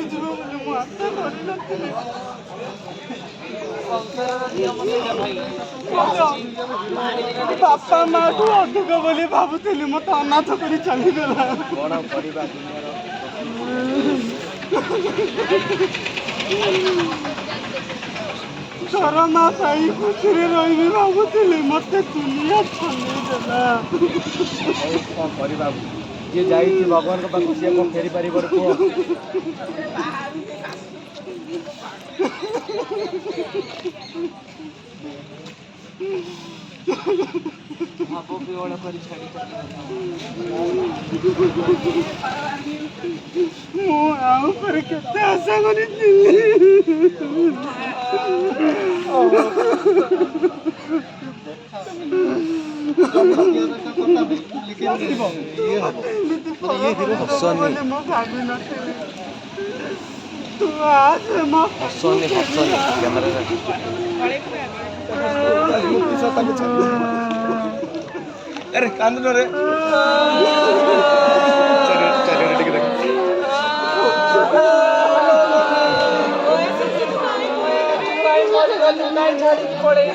ହେଇଯିବ ବୋଲି ମୁଁ ଆଶା କରିନଥିଲି। ବାପା ମାଠୁ ଅଧିକ ବୋଲି ଭାବୁଥିଲି, ମତେ ଅନାଥ କରି ଚାଲିଗଲା। କଣ କରିବା ଦୁନିଆର ଦରମା ପାଇ ଖୁସିରେ ରହିବି ଭାବୁଥିଲି, ମତେ ଦୁନିଆ ଛନେଇ ଦେଲା। ହଉ କଣ କରିବା, ଯିଏ ଯାଇଛି ଭଗବାନଙ୍କ ପାଖକୁ ସିଏ କଣ ଫେରି ପାରିବ କୁହ? ଭାବ ବିହଳ କରି ଛାଡ଼ି ମୁଁ ଆଉ ଉପରେ କେତେ ଆଶା କରିଥିଲି। ବୋଲି ମୁଁ ଭାବିନଥିଲି। ତୁ ଆସେ ମୋ ହସନି କ୍ୟାମେରାରେ ଆରେ କାନ୍ଦୁନ ରେ ଚାରିଆଡେ ଟିକେ ଦେଖ। ଛାଡ଼ିକି ପଳେଇ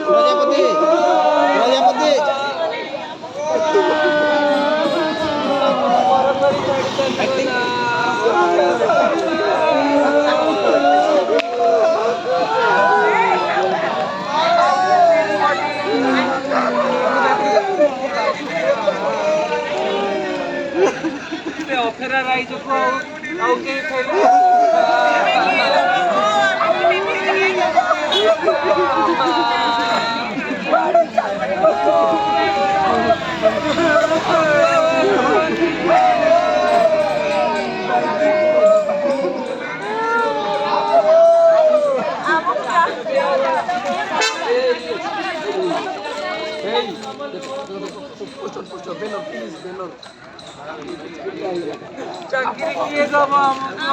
ପ୍ରଜାପତି ପ୍ରଜାପତି ଅଫେରା ରାଇଜକୁ ଆଉ କେହି ଫେରି ଚାକିରି କିଏ ଦବ ଆମକୁ?